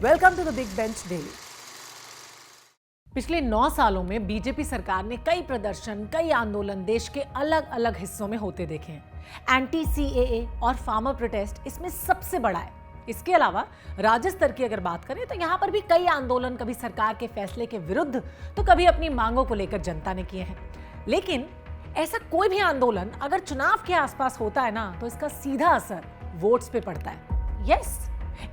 Welcome to the big bench daily. पिछले 9 सालों में बीजेपी सरकार ने कई प्रदर्शन, कई आंदोलन देश के अलग अलग हिस्सों में होते देखे हैं। एंटी सीएए और फार्मर प्रोटेस्ट इसमें सबसे बड़ा है। इसके अलावा राज्य स्तर की अगर बात करें तो यहाँ पर भी कई आंदोलन, कभी सरकार के फैसले के विरुद्ध तो कभी अपनी मांगों को लेकर जनता ने किए हैं। लेकिन ऐसा कोई भी आंदोलन अगर चुनाव के आसपास होता है ना, तो इसका सीधा असर वोट्स पे पड़ता है। यस,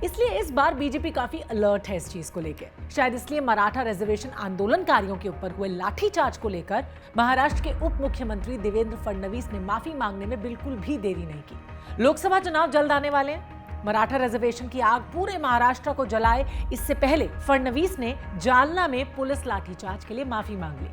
इसलिए इस बार बीजेपी काफी अलर्ट है इस चीज को लेकर। शायद इसलिए मराठा रिजर्वेशन आंदोलनकारियों के ऊपर हुए लाठीचार्ज को लेकर महाराष्ट्र के उप मुख्यमंत्री देवेंद्र फडणवीस ने माफी मांगने में बिल्कुल भी देरी नहीं की। लोकसभा चुनाव जल्द आने वाले हैं। मराठा रिजर्वेशन की आग पूरे महाराष्ट्र को जलाए इससे पहले फडणवीस ने जालना में पुलिस लाठीचार्ज के लिए माफी मांग ली।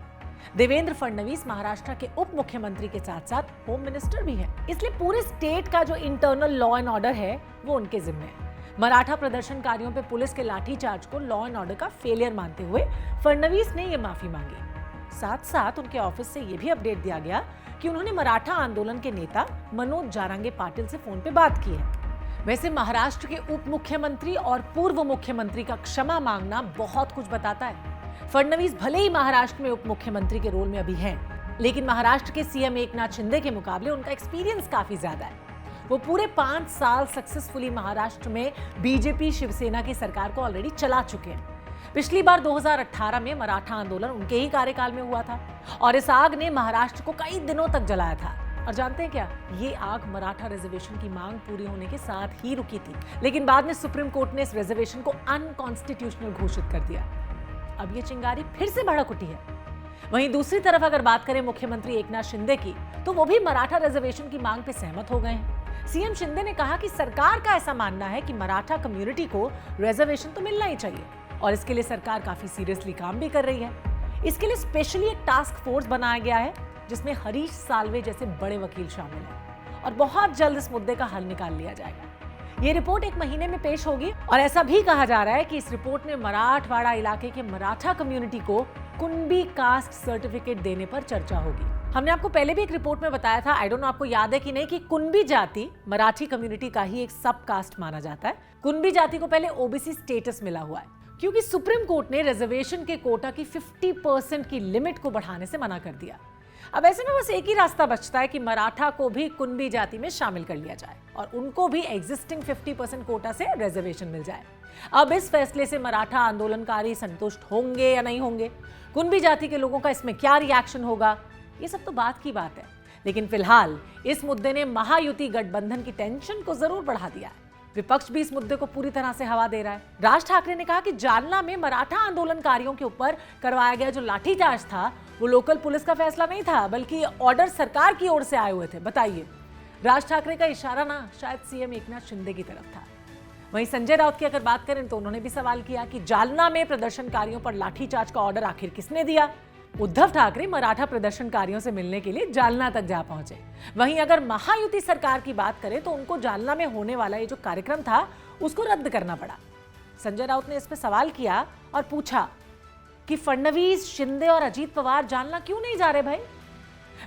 देवेंद्र फडणवीस महाराष्ट्र के उप मुख्यमंत्री के साथ साथ होम मिनिस्टर भी हैं, इसलिए पूरे स्टेट का जो इंटरनल लॉ एंड ऑर्डर है वो उनके जिम्मे है। मराठा प्रदर्शनकारियों पे पुलिस के लाठीचार्ज को लॉ एंड ऑर्डर का फेलियर मानते हुए फडणवीस ने ये माफी मांगी। साथ साथ उनके ऑफिस से ये भी अपडेट दिया गया कि उन्होंने मराठा आंदोलन के नेता मनोज जारांगे पाटिल से फोन पे बात की है। वैसे महाराष्ट्र के उप मुख्यमंत्री और पूर्व मुख्यमंत्री का क्षमा मांगना बहुत कुछ बताता है। फडणवीस भले ही महाराष्ट्र में उप मुख्यमंत्री के रोल में अभी हैं, लेकिन महाराष्ट्र के सीएम एकनाथ शिंदे के मुकाबले उनका एक्सपीरियंस काफी ज्यादा है। वो पूरे 5 साल सक्सेसफुली महाराष्ट्र में बीजेपी शिवसेना की सरकार को ऑलरेडी चला चुके हैं। पिछली बार 2018 में मराठा आंदोलन उनके ही कार्यकाल में हुआ था और इस आग ने महाराष्ट्र को कई दिनों तक जलाया था। और जानते हैं क्या, ये आग मराठा रिजर्वेशन की मांग पूरी होने के साथ ही रुकी थी, लेकिन बाद में सुप्रीम कोर्ट ने इस रिजर्वेशन को अनकॉन्स्टिट्यूशनल घोषित कर दिया। अब ये चिंगारी फिर से भड़क उठी है। वहीं दूसरी तरफ अगर बात करें मुख्यमंत्री एकनाथ शिंदे की, तो वो भी मराठा रिजर्वेशन की मांग पे सहमत हो गए हैं। सीएम शिंदे ने कहा कि सरकार का ऐसा मानना है कि मराठा कम्युनिटी को रिजर्वेशन तो मिलना ही चाहिए और इसके लिए सरकार काफी सीरियसली काम भी कर रही है। इसके लिए स्पेशली एक टास्क फोर्स बनाया गया है जिसमें हरीश साल्वे जैसे बड़े वकील शामिल हैं और बहुत जल्द इस मुद्दे का हल निकाल लिया जाएगा। ये रिपोर्ट 1 महीने में पेश होगी और ऐसा भी कहा जा रहा है कि इस रिपोर्ट में मराठवाड़ा इलाके के मराठा कम्युनिटी को कुणबी कास्ट सर्टिफिकेट देने पर चर्चा होगी। हमने आपको पहले भी एक रिपोर्ट में बताया था, आई डोंट नो आपको याद है कि नहीं, कि कुणबी जाति मराठी कम्युनिटी का ही एक सब कास्ट माना जाता है। कुणबी जाति को पहले ओबीसी स्टेटस मिला हुआ है क्योंकि सुप्रीम कोर्ट ने रिजर्वेशन के कोटा की 50% की लिमिट को बढ़ाने से मना कर दिया। अब ऐसे में बस एक ही रास्ता बचता है कि मराठा को भी कुणबी जाति में शामिल कर लिया जाए और उनको भी एग्जिस्टिंग 50% कोटा से रिजर्वेशन मिल जाए। अब इस फैसले से मराठा आंदोलनकारी संतुष्ट होंगे या नहीं होंगे, कुणबी जाति के लोगों का इसमें क्या रिएक्शन होगा, ये सब तो बात की बात है। लेकिन फिलहाल इस मुद्दे ने महायुति गठबंधन की टेंशन को जरूर बढ़ा दिया है। विपक्ष भी इस मुद्दे को पूरी तरह से हवा दे रहा है। राज ठाकरे ने कहा कि जालना में मराठा आंदोलनकारियों के ऊपर करवाया गया जो लाठीचार्ज था वो लोकल पुलिस का फैसला नहीं था, बल्कि ऑर्डर सरकार की ओर से आए हुए थे। बताइए, राज ठाकरे का इशारा ना शायद सीएम एकनाथ शिंदे की तरफ था। वहीं संजय राउत की अगर बात करें तो उन्होंने भी सवाल किया कि जालना में प्रदर्शनकारियों पर लाठीचार्ज का ऑर्डर आखिर किसने दिया। उद्धव ठाकरे मराठा प्रदर्शनकारियों से मिलने के लिए जालना तक जा पहुंचे। वहीं अगर महायुति सरकार की बात करें तो उनको जालना में होने वाला ये जो कार्यक्रम था उसको रद्द करना पड़ा। संजय राउत ने इस पर सवाल किया और पूछा कि फडणवीस, शिंदे और अजीत पवार जालना क्यों नहीं जा रहे भाई।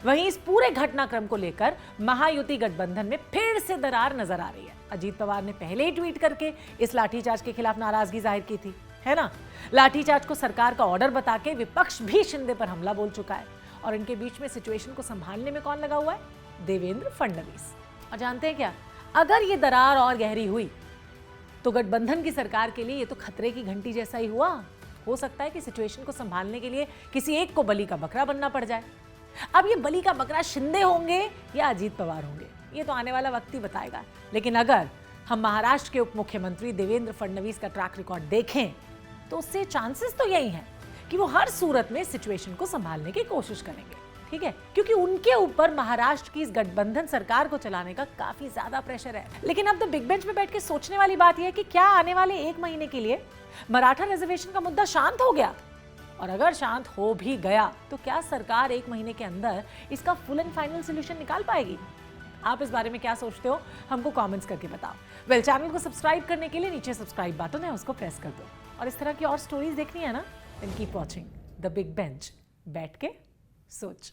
वहीं इस पूरे घटनाक्रम को लेकर महायुति गठबंधन में फिर से दरार नजर आ रही है। अजीत पवार ने पहले ही ट्वीट करके इस लाठीचार्ज के खिलाफ नाराजगी जाहिर की थी, है ना। लाठीचार्ज को सरकार का ऑर्डर बता के विपक्ष भी शिंदे पर हमला बोल चुका है और इनके बीच में सिचुएशन को संभालने में कौन लगा हुआ है? देवेंद्र फडणवीस। और जानते हैं क्या, अगर ये दरार और गहरी हुई तो गठबंधन की सरकार के लिए ये तो खतरे की घंटी जैसा ही हुआ। हो सकता है कि सिचुएशन को संभालने के लिए किसी एक को बलि का बकरा बनना पड़ जाए। अब ये बलि का बकरा शिंदे होंगे या अजीत पवार होंगे, ये तो आने वाला वक्त ही बताएगा। लेकिन अगर हम महाराष्ट्र के उप मुख्यमंत्री देवेंद्र फडणवीस का ट्रैक रिकॉर्ड देखें तो उससे चांसेस तो यही हैं कि वो हर सूरत में सिचुएशन को संभालने की कोशिश करेंगे, ठीक है, क्योंकि उनके ऊपर महाराष्ट्र की इस गठबंधन सरकार को चलाने का काफी ज्यादा प्रेशर है। लेकिन अब द बिग बेंच में बैठ के सोचने वाली बात यह है कि क्या आने वाले 1 महीने के लिए मराठा रिजर्वेशन का मुद्दा शांत हो गया? और अगर शांत हो भी गया तो क्या सरकार 1 महीने के अंदर इसका फुल एंड फाइनल सोल्यूशन निकाल पाएगी? आप इस बारे में क्या सोचते हो, हमको कमेंट्स करके बताओ। चैनल को सब्सक्राइब करने के लिए नीचे सब्सक्राइब बटन है, उसको प्रेस कर दो। और इस तरह की और स्टोरीज देखनी है ना, then keep watching the big bench. बैठ के सोच।